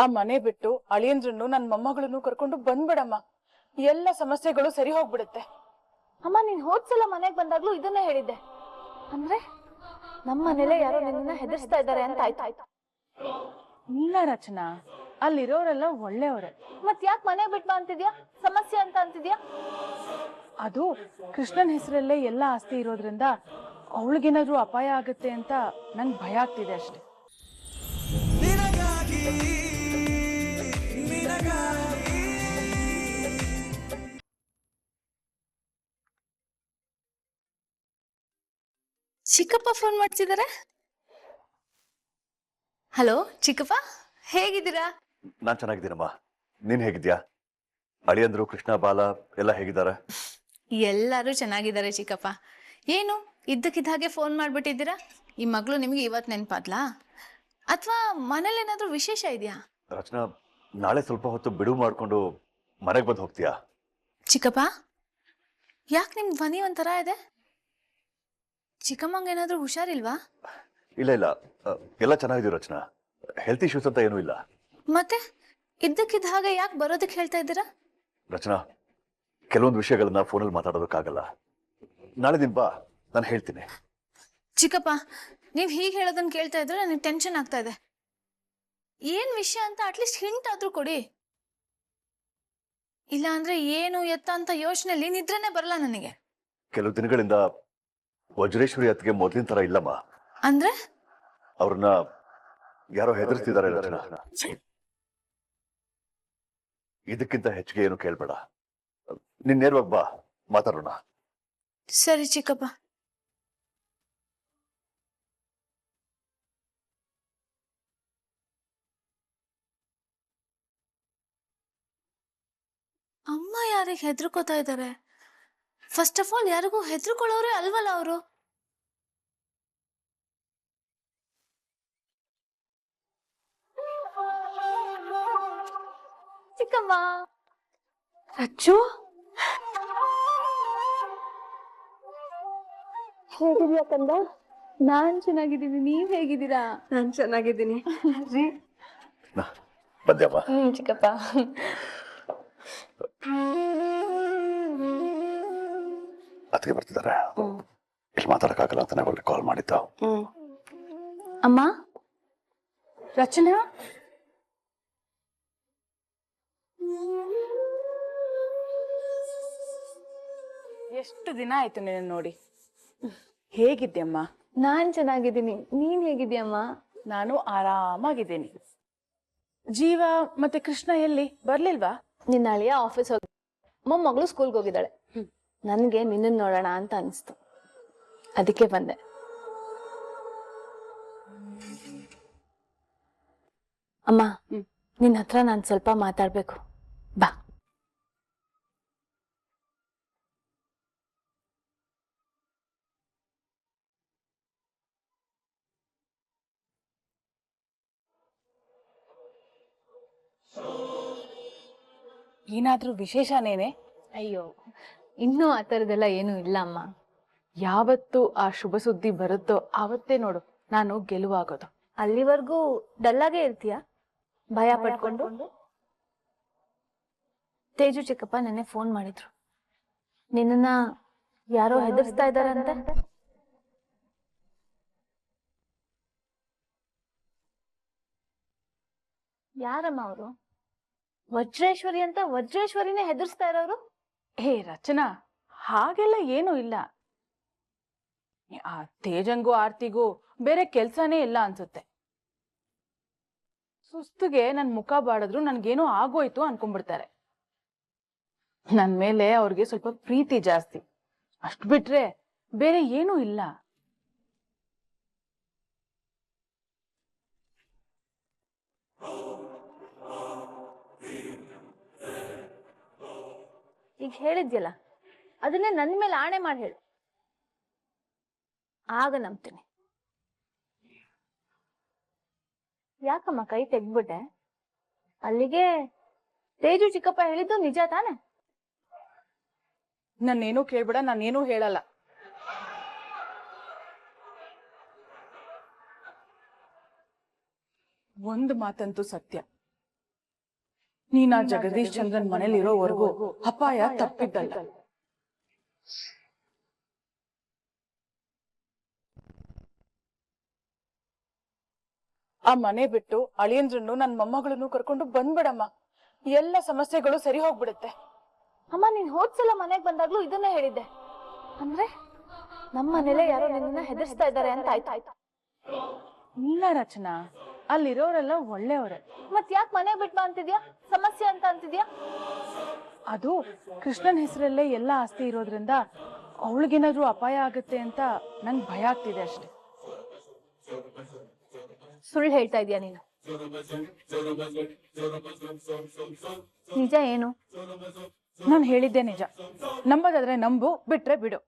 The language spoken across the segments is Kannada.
ಆ ಮನೆ ಬಿಟ್ಟು ಅಳಿಯಂದ್ರನ್ನು ನನ್ ಮೊಮ್ಮಗಳನ್ನು ಕರ್ಕೊಂಡು ಬಂದ್ಬಿಡಮ್ಮ. ಎಲ್ಲ ಸಮಸ್ಯೆಗಳು ಸರಿ ಹೋಗ್ಬಿಡುತ್ತೆ. ಅಮ್ಮ, ನೀನ್ ಹೋದ್ಸಲ ಮನೆಗ್ ಬಂದಾಗ್ಲೂ ಇದನ್ನೇ ಹೇಳಿದ್ದೆ. ಅಂದ್ರೆ ನಮ್ಮ ಮನೇಲೆ ಯಾರೋ ನಿನ್ನ ಹೆದರ್ಸ್ತಾ ಇದ್ದಾರೆ ಅಂತ ಆಯ್ತು. ಇಲ್ಲ ರಚನಾ, ಅಲ್ಲಿರೋರೆಲ್ಲ ಒಳ್ಳೆಯವರೇ. ಮತ್ ಯಾಕೆ ಮನೆ ಬಿಟ್ಟು ಅಂತಿದ್ಯಾ? ಸಮಸ್ಯೆ ಅಂತ ಅಂತಿದ್ಯಾ? ಅದು ಕೃಷ್ಣನ್ ಹೆಸರಲ್ಲೇ ಎಲ್ಲ ಆಸ್ತಿ ಇರೋದ್ರಿಂದ ಅವಳಿಗೇನಾದ್ರೂ ಅಪಾಯ ಆಗುತ್ತೆ ಅಂತ ನಂಗೆ ಭಯ ಆಗ್ತಿದೆ ಅಷ್ಟೆ. ಚಿಕ್ಕಪ್ಪ ಫೋನ್ ಮಾಡ್ತಿದಾರೆ. ಹಲೋ ಚಿಕ್ಕಪ್ಪ, ಹೇಗಿದ್ದೀರಾ? ನಾನ್ ಚೆನ್ನಾಗಿದ್ದೀನಮ್ಮ, ನೀನ್ ಹೇಗಿದ್ಯಾ? ಅಳಿಯಂದ್ರು ಕೃಷ್ಣ ಬಾಲ ಎಲ್ಲ ಹೇಗಿದ್ದಾರೆ? ಎಲ್ಲರೂ ಚೆನ್ನಾಗಿದ್ದಾರೆ ಚಿಕ್ಕಪ್ಪ. ಏನು ಇದ್ದಕ್ಕಿದ್ದ ಹಾಗೆ ಫೋನ್ ಮಾಡ್ಬಿಟ್ಟಿದ್ದೀರಾ? ಈ ಮಗಳು ನಿಮ್ಗೆ ಇವತ್ತು ನೆನ್ಪಾದ್ಲಾ ಅಥವಾ ಮನೇಲಿ ಏನಾದ್ರೂ ವಿಶೇಷ ಇದೆಯಾ? ರಚನಾ, ನಾಳೆ ಸ್ವಲ್ಪ ಹೊತ್ತು ಬಿಡುವು ಮಾಡ್ಕೊಂಡು ಮನೆಗೆ ಬಂದು ಹೋಗ್ತೀಯಾ? ಚಿಕ್ಕಪ್ಪ, ಯಾಕೆ ನಿಮ್ ಧ್ವನಿ ಒಂಥರ ಇದೆ? ಚಿಕ್ಕಮ್ಮಂಗೆ ಏನಾದ್ರೂ ಹುಷಾರಿಲ್ವಾ? ಇಲ್ಲ ಇಲ್ಲ, ಎಲ್ಲ ಚೆನ್ನಾಗಿದ್ದೀವಿ ರಚನಾ. ಹೆಲ್ತ್ ಇಶ್ಯೂಸ್ ಅಂತ ಏನೂ ಇಲ್ಲ. ಮತ್ತೆ ಇದ್ದಕ್ಕಿದ್ದ ಹಾಗೆ ಯಾಕೆ ಬರೋದಕ್ಕೆ ಹೇಳ್ತಾ ಇದ್ದೀರಾ? ರಚನಾ, ಕೆಲವೊಂದು ವಿಷಯಗಳನ್ನ ಫೋನಲ್ಲಿ ಮಾತಾಡೋದಕ್ಕಾಗಲ್ಲ. ನಾಳೆ ದಿನ ಬಾ, ನಾನು ಹೇಳ್ತೀನಿ. ಚಿಕ್ಕಪ್ಪ, ನೀವ್ ಹೀಗೆ ಹೇಳೋದನ್ನ ಕೇಳ್ತಾ ಇದ್ರೆ ನನಗೆ ಟೆನ್ಷನ್ ಆಗ್ತಾ ಇದೆ. ಏನ್ ವಿಷಯ ಅಂತ ಅಟ್ಲೀಸ್ಟ್ ಹಿಂಟ್ ಆದ್ರೂ ಕೊಡಿ. ಇಲ್ಲ ಅಂದ್ರೆ ಏನು ಎತ್ತ ಅಂತ ಯೋಚನೆಯಲ್ಲಿ ನಿದ್ರೆನೆ ಬರಲ್ಲ ನನಗೆ. ಕೆಲವು ದಿನಗಳಿಂದ ವಜ್ರೇಶ್ವರಿ ಅತ್ತಿಗೆ ಮೊದಲಿನ ತರ ಇಲ್ಲಮ್ಮ. ಅಂದ್ರೆ ಅವ್ರನ್ನ ಯಾರೋ ಹೆದರ್ಸ್ತಿದ್ದಾರೆ ರಚನಾ. ಇದಕ್ಕಿಂತ ಹೆಚ್ಚಿಗೆ ಏನು ಕೇಳ್ಬೇಡ. ನೀನ್ ನೇರವಾಗಿ ಬಾ, ಮಾತಾಡೋಣ. ಸರಿ ಚಿಕ್ಕಪ್ಪ. ಅಮ್ಮ ಯಾರಿಗೆ ಹೆದರ್ಕೋತಾ ಇದ್ದಾರೆ? ಫಸ್ಟ್ ಆಫ್ ಆಲ್ ಯಾರಿಗೂ ಹೆದರ್ಕೊಳ್ಳೋರೆ ಅಲ್ವಲ್ಲ ಅವರು. ಚಿಕ್ಕಮ್ಮ. ಅಚ್ಚು, ಹೇಗಿದ್ಯಾ ಕಂದ? ನಾನ್ ಚೆನ್ನಾಗಿದ್ದೀನಿ, ನೀವ್ ಹೇಗಿದ್ದೀರಾ? ನಾನ್ ಚೆನ್ನಾಗಿದ್ದೀನಿ. ಬಂದ್ಯಮ್ಮ? ಚಿಕ್ಕಪ್ಪ. ಅದಕ್ಕೆ ಬರ್ತಿದ್ದಾರೆ. ಇಲ್ಲಿ ಮಾತಾಡಕ್ಕಾಗಲ್ಲ ಅಂತ ಒಳ್ಳೆ ಕಾಲ್ ಮಾಡಿದ್ದ. ಅಮ್ಮ. ರಚನಾ, ಎಷ್ಟು ದಿನ ಆಯ್ತು ನೀನು ನೋಡಿ. ಹೇಗಿದ್ಯಮ್ಮ? ನಾನ್ ಚೆನ್ನಾಗಿದ್ದೀನಿ, ನೀನ್ ಹೇಗಿದ್ಯಮ್ಮ? ನಾನು ಆರಾಮಾಗಿದ್ದೀನಿ. ಜೀವ ಮತ್ತೆ ಕೃಷ್ಣ ಎಲ್ಲಿ ಬರ್ಲಿಲ್ವಾ? ನಿನ್ನ ಅಳಿಯ ಆಫೀಸ್ ಹೋಗಿ, ಮೊಮ್ಮಗಳು ಸ್ಕೂಲ್ಗೆ ಹೋಗಿದ್ದಾಳೆ. ನನ್ಗೆ ನಿನ್ನ ನೋಡೋಣ ಅಂತ ಅನಿಸ್ತು, ಅದಕ್ಕೆ ಬಂದೆ. ಅಮ್ಮ, ನಿನ್ನ ಹತ್ರ ನಾನು ಸ್ವಲ್ಪ ಮಾತಾಡ್ಬೇಕು, ಬಾ. ಏನಾದ್ರೂ ವಿಶೇಷನೇನೆ? ಅಯ್ಯೋ, ಇನ್ನೂ ಆ ಥರದ್ದೆಲ್ಲ ಏನೂ ಇಲ್ಲ ಅಮ್ಮ. ಯಾವತ್ತು ಆ ಶುಭ ಸುದ್ದಿ ಬರುತ್ತೋ ಆವತ್ತೇ ನೋಡು ನಾನು ಗೆಲುವಾಗೋದು. ಅಲ್ಲಿವರೆಗೂ ಡಲ್ಲಾಗೆ ಇರ್ತೀಯ, ಭಯ ಪಡ್ಕೊಂಡು? ತೇಜು ಚಿಕ್ಕಪ್ಪ ನೆನ್ನೆ ಫೋನ್ ಮಾಡಿದ್ರು, ನಿನ್ನ ಯಾರೋ ಹೆದರ್ಸ್ತಾ ಇದ್ದಾರಂತೆ. ಯಾರಮ್ಮ ಅವರು? ವಜ್ರೇಶ್ವರಿ ಅಂತ ವಜ್ರೇಶ್ವರಿನೇ ಹೆದರ್ಸ್ತಾ ಇರೋರು? ಹೇ ರಚನಾ, ಹಾಗೆಲ್ಲ ಏನೂ ಇಲ್ಲ. ಆ ತೇಜಂಗೂ ಆರ್ತಿಗೂ ಬೇರೆ ಕೆಲ್ಸನೇ ಇಲ್ಲ ಅನ್ಸುತ್ತೆ. ಸುಸ್ತುಗೆ ನನ್ ಮುಖ ಬಾಡಿದ್ರು ನನ್ಗೇನೋ ಆಗೋಯ್ತು ಅನ್ಕೊಂಡ್ಬಿಡ್ತಾರೆ. ನನ್ ಮೇಲೆ ಅವ್ರಿಗೆ ಸ್ವಲ್ಪ ಪ್ರೀತಿ ಜಾಸ್ತಿ, ಅಷ್ಟು ಬಿಟ್ರೆ ಬೇರೆ ಏನೂ ಇಲ್ಲ. ಈಗ ಹೇಳಿದ್ಯಲ್ಲ, ಅದನ್ನೇ ನನ್ ಮೇಲೆ ಆಣೆ ಮಾಡಿ ಹೇಳು, ಆಗ ನಂಬ್ತೀನಿ. ಯಾಕಮ್ಮ ಕೈ ತೆಗ್ದ್ಬಿಟ್ಟೆ? ಅಲ್ಲಿಗೆ ತೇಜು ಚಿಕ್ಕಪ್ಪ ಹೇಳಿದ್ದು ನಿಜ ತಾನೆ? ನಾನೇನು ಕೇಳ್ಬೇಡ, ನಾನೇನು ಹೇಳಲ್ಲ. ಒಂದು ಮಾತಂತೂ ಸತ್ಯ, ನೀನ್ ಆ ಜಗದೀಶ್ ಚಂದ್ರನ್ ಮನೇಲಿ ಇರೋವರೆಗೂ ಅಪಾಯ ತಪ್ಪಿದ್ದಲ್ಲ. ಆ ಮನೆ ಬಿಟ್ಟು ಅಳಿಯಂದ್ರನ್ನು ನನ್ ಮೊಮ್ಮಗಳನ್ನು ಕರ್ಕೊಂಡು ಬಂದ್ಬಿಡಮ್ಮ, ಎಲ್ಲ ಸಮಸ್ಯೆಗಳು ಸರಿ ಹೋಗ್ಬಿಡುತ್ತೆ. ಅಮ್ಮ, ನೀನ್ ಹೋದ್ಸಲ ಮನೆಗ್ ಬಂದಾಗ್ಲೂ ಇದನ್ನೇ ಹೇಳಿದ್ದೆ. ಅಂದ್ರೆ ನಮ್ಮ ಮನೇಲೆ ಯಾರೋ ನಿನ್ನ ಹೆದರ್ಸ್ತಾ ಇದ್ದಾರೆ ಅಂತ ಆಯ್ತು. ಇಲ್ಲ ರಚನಾ, ಅಲ್ಲಿರೋರೆಲ್ಲ ಒಳ್ಳೆಯವರೇ. ಮತ್ ಯಾಕೆ ಮನೆ ಬಿಟ್ ಬಾ ಅಂತಿದ್ಯಾ? ಸಮಸ್ಯೆ ಅಂತ ಅಂತಿದ್ಯಾ? ಅದು ಕೃಷ್ಣನ್ ಹೆಸರಲ್ಲೇ ಎಲ್ಲ ಆಸ್ತಿ ಇರೋದ್ರಿಂದ ಅವಳಿಗೇನಾದ್ರೂ ಅಪಾಯ ಆಗುತ್ತೆ ಅಂತ ನಂಗೆ ಭಯ ಆಗ್ತಿದೆ ಅಷ್ಟೆ. ಸುಳ್ಳು ಹೇಳ್ತಾ ಇದೀಯ ನೀನು. ನಿಜ ಏನು? ನಾನು ಹೇಳಿದ್ದೆ ನಿಜ. ನಂಬೋದಾದ್ರೆ ನಂಬು, ಬಿಟ್ರೆ ಬಿಡು.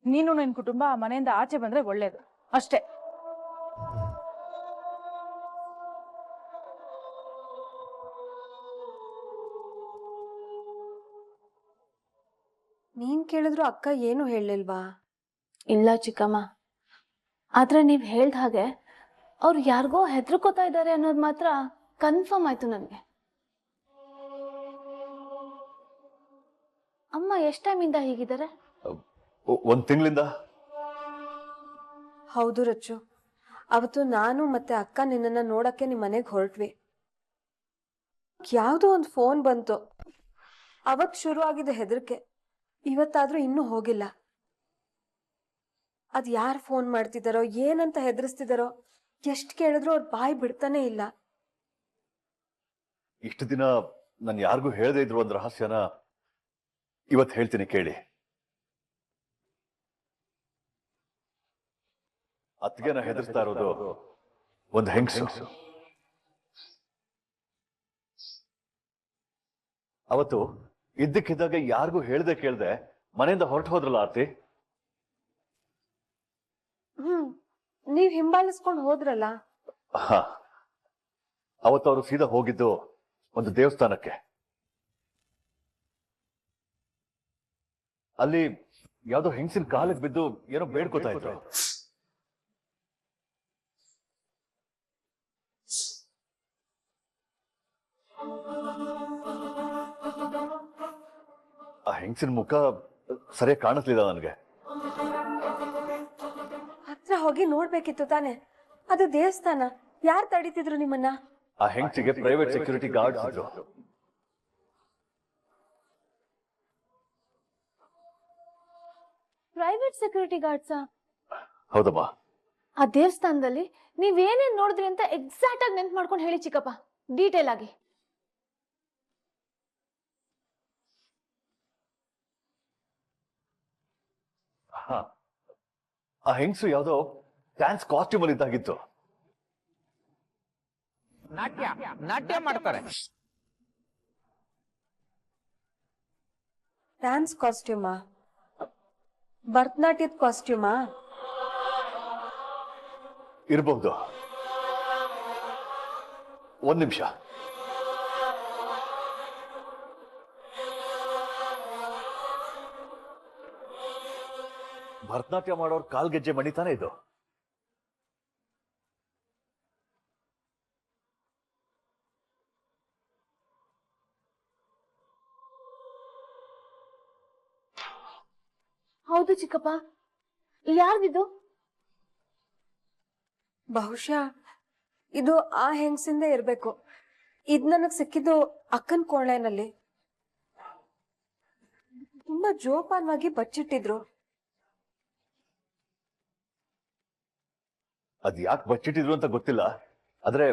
ನೀನು ನಿನ್ ಕುಟುಂಬ ಆ ಮನೆಯಿಂದ ಆಚೆ ಬಂದ್ರೆ ಒಳ್ಳೇದು ಅಷ್ಟೇ. ನೀನ್ ಕೇಳಿದ್ರು ಅಕ್ಕ ಏನು ಹೇಳಲಿಲ್ವಾ? ಇಲ್ಲ ಚಿಕ್ಕಮ್ಮ, ಆದ್ರೆ ನೀವ್ ಹೇಳ್ದ ಹಾಗೆ ಅವ್ರು ಯಾರಿಗೋ ಹೆದರ್ಕೋತಾ ಇದ್ದಾರೆ ಅನ್ನೋದು ಮಾತ್ರ ಕನ್ಫರ್ಮ್ ಆಯ್ತು ನನಗೆ. ಅಮ್ಮ ಎಷ್ಟ್ ಟೈಮಿಂದ ಹೀಗಿದ್ದಾರೆ? 1 ತಿಂಗಳಿಂದ. ಹೌದು ರಚ್ಚು, ಅವತ್ತು ನಾನು ಮತ್ತೆ ಅಕ್ಕ ನಿನ್ನನ್ನ ನೋಡಕ್ಕೆ ನಿಮ್ ಮನೆಗೆ ಹೊರಟ್ವಿ. ಯಾವ್ದೋ ಒಂದು ಫೋನ್ ಬಂತು. ಅವತ್ ಶುರು ಆಗಿದೆ ಹೆದರಿಕೆ. ಇವತ್ತಾದ್ರೂ ಇನ್ನೂ ಹೋಗಿಲ್ಲ. ಅದ್ ಯಾರು ಫೋನ್ ಮಾಡ್ತಿದಾರೋ, ಏನಂತ ಹೆದರ್ಸ್ತಿದಾರೋ, ಎಷ್ಟ್ ಕೇಳಿದ್ರು ಅವ್ರ ಬಾಯಿ ಬಿಡ್ತಾನೆ ಇಲ್ಲ. ಇಷ್ಟು ದಿನ ನಾನು ಯಾರಿಗೂ ಹೇಳದೇ ಇದ್ರು ಒಂದು ರಹಸ್ಯನ ಇವತ್ತು ಹೇಳ್ತೀನಿ ಕೇಳಿ. ಅತ್ತಿಗೆನ ಹೆದರ್ಸ್ತಾ ಇರೋದು ಒಂದು ಹೆಂಗಸು. ಅವತ್ತು ಇದ್ದಕ್ಕಿದ್ದಾಗ ಯಾರಿಗೂ ಹೇಳ್ದೆ ಕೇಳ್ದೆ ಮನೆಯಿಂದ ಹೊರಟು ಹೋದ್ರಲ್ಲ ಆರ್ತಿ. ನೀವ್ ಹಿಂಬಾಲಿಸ್ಕೊಂಡು ಹೋದ್ರಲ್ಲ. ಅವತ್ತು ಅವರು ಸೀದಾ ಹೋಗಿದ್ದು ಒಂದು ದೇವಸ್ಥಾನಕ್ಕೆ. ಅಲ್ಲಿ ಯಾವ್ದೋ ಹೆಂಗಸಿನ ಕಾಲಿಗೆ ಬಿದ್ದು ಏನೋ ಬೇಡ್ಕೋತಾ ಇದ್ರು. ಆ ಹೆಂಗಸಿನ ಮುಖ ಸರಿಯಾಗಿ ಕಾಣಿಸ್ಲಿಲ್ಲ ನನಗೆ. ಹತ್ರ ಹೋಗಿ ನೋಡ್ಬೇಕಿತ್ತು ತಾನೆ. ಅದು ದೇವಸ್ಥಾನ, ಯಾರು ತಡೀತಿದ್ರು ನಿಮ್ಮನ್ನ? ಆ ಹೆಂಗಸಿಗೆ ಪ್ರೈವೇಟ್ ಸೆಕ್ಯೂರಿಟಿ ಗಾರ್ಡ್ಸ್ ಇದ್ರು. ಪ್ರೈವೇಟ್ ಸೆಕ್ಯೂರಿಟಿ ಗಾರ್ಡ್ಸಾ? ಹೌದಮ್ಮ. ಆ ದೇವಸ್ಥಾನದಲ್ಲಿ ನೀವೇನೇನ್ ನೋಡಿದ್ರಿ ಅಂತ ಎಕ್ಸಾಕ್ಟ್ ಆಗಿ ನೆನ್ಪು ಮಾಡ್ಕೊಂಡು ಹೇಳಿ ಚಿಕ್ಕಪ್ಪ, ಡೀಟೇಲ್ ಆಗಿ. ಆ ಹೆಂಗಸು ಯಾವ್ದೋ ಡ್ಯಾನ್ಸ್ ಕಾಸ್ಟ್ಯೂಮ್ ಅಲ್ಲಿ ಇದ್ದಾಗಿತ್ತು. ನಾಟ್ಯ ಮಾಡ್ತಾರೆ. ಡ್ಯಾನ್ಸ್ ಕಾಸ್ಟ್ಯೂಮಾ? ಭರತನಾಟ್ಯದ ಕಾಸ್ಟ್ಯೂಮಾ? ಇರಬಹುದು. ಒಂದ್ ನಿಮಿಷ. ಭರತನಾಟ್ಯ ಮಾಡೋರ್ ಕಾಲ್ಗೆಜ್ಜೆ ಮಣಿತಾನೆ ಇದು. ಹೌದು ಚಿಕ್ಕಪ್ಪ, ಯಾರ್ದಿದು? ಬಹುಶಃ ಇದು ಆ ಹೆಂಗಸಿಂದ ಇರ್ಬೇಕು. ಇದ್ ನನಗ್ ಸಿಕ್ಕಿದ್ದು ಅಕ್ಕನ್ ಕೋಣೆನಲ್ಲಿ. ತುಂಬಾ ಜೋಪಾನವಾಗಿ ಬಚ್ಚಿಟ್ಟಿದ್ರು. ಅದ್ ಯಾಕೆ ಬಚ್ಚಿಟ್ಟಿದ್ರು ಅಂತ ಗೊತ್ತಿಲ್ಲ. ಆದ್ರೆ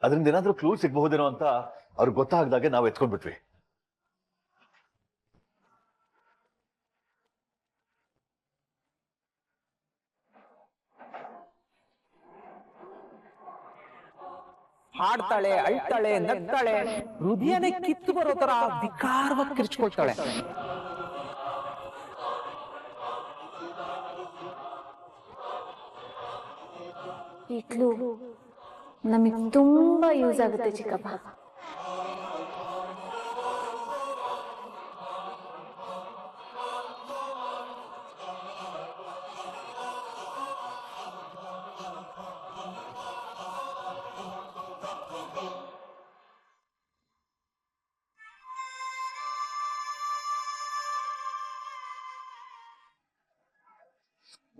ಅದರಿಂದ ಏನಾದ್ರೂ ಕ್ಲೂ ಸಿಗ್ಬಹುದೇನೋ ಅಂತ ಅವ್ರಿಗೆ ಗೊತ್ತಾಗ್ದಾಗೆ ನಾವು ಎತ್ಕೊಂಡ್ಬಿಟ್ವಿ. ಹಾಡ್ತಾಳೆ, ಅಳ್ತಾಳೆ, ನಗ್ತಾಳೆ, ಹೃದಯನೇ ಕಿತ್ತು ಬರೋ ತರ ವಿಕಾರವಾಗಿ ಕಿರ್ಚ್ಕೊಳ್ತಾಳೆ. ಈ ಕ್ಲೂ ನಮಗೆ ತುಂಬಾ ಯೂಸ್ ಆಗುತ್ತೆ ಚಿಕ್ಕಪ್ಪ.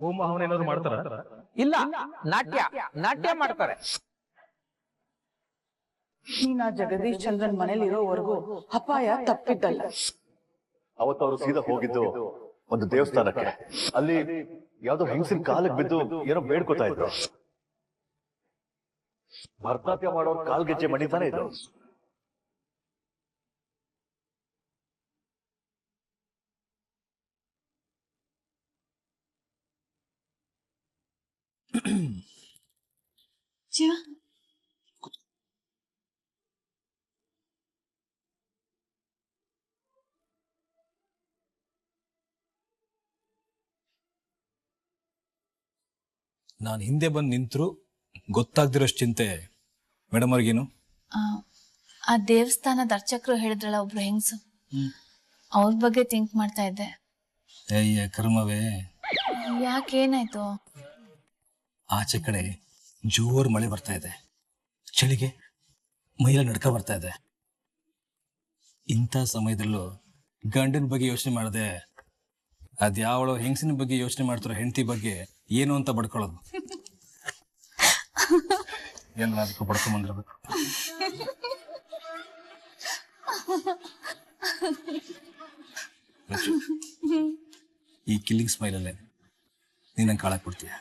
ಹೋಮ ಹವನ ಏನಾದ್ರು ಮಾಡ್ತಾರ? ಇಲ್ಲ, ನಾಟ್ಯ ಮಾಡ್ತಾರೆ. ನೀನಾ ಜಗದೀಶ್ ಚಂದ್ರನ್ ಮನೇಲಿ ಇರೋವರೆಗೂ ಅಪಾಯ ತಪ್ಪಿದ್ದಲ್ಲ. ಅವತ್ತು ಅವರು ಸೀದಾ ಹೋಗಿದ್ದು ಒಂದು ದೇವಸ್ಥಾನಕ್ಕೆ. ಅಲ್ಲಿ ಯಾವ್ದೋ ಹೆಂಗಸಿನ ಕಾಲಕ್ಕೆ ಬಿದ್ದು ಏನೋ ಬೇಡ್ಕೋತಾ ಇದ್ರು. ಭರತನಾಟ್ಯ ಮಾಡೋರ್ ಕಾಲ್ಗೆಜ್ಜೆ ಮಣಿತಾನೆ ಇದ್ರು. ಜೀವ ನಾನು ಹಿಂದೆ ಬಂದು ನಿಂತರು ಗೊತ್ತಾಗ್ದಿರೋಷ್ಟು ಚಿಂತೆ ಮೇಡಮ್ ಅವ್ರಿಗೇನು? ಆ ದೇವಸ್ಥಾನದ ಅರ್ಚಕರು ಹೇಳಿದ್ರಲ್ಲ ಒಬ್ರು ಹೆಂಗ್ಸು, ಅವ್ರ ಬಗ್ಗೆ ಥಿಂಕ್ ಮಾಡ್ತಾ ಇದ್ದೆ. ಅಯ್ಯ ಕರ್ಮವೇ, ಯಾಕೇನಾಯ್ತು? ಆಚೆ ಕಡೆ ಜೋರ್ ಮಳೆ ಬರ್ತಾ ಇದೆ, ಚಳಿಗೆ ಮೈಯಲ್ಲಿ ನಡ್ಕ ಬರ್ತಾ ಇದೆ. ಇಂಥ ಸಮಯದಲ್ಲೂ ಗಂಡನ ಬಗ್ಗೆ ಯೋಚನೆ ಮಾಡದೆ ಅದ್ಯಾವಳೋ ಹೆಂಗಸಿನ ಬಗ್ಗೆ ಯೋಚನೆ ಮಾಡ್ತಾರೋ ಹೆಂಡತಿ ಬಗ್ಗೆ ಏನು ಅಂತ ಬಡ್ಕೊಳ್ಳೋದು. ಎಲ್ಲದಕ್ಕೂ ಬಡ್ಕೊಂಬಂದಿರ್ಬೇಕು. ಈ ಕಿಲ್ಲಿಂಗ್ ಸ್ಮೈಲಲ್ಲೇ ನೀನಂಗೆ ಕಾಳಾಕ್ ಕೊಡ್ತೀಯ.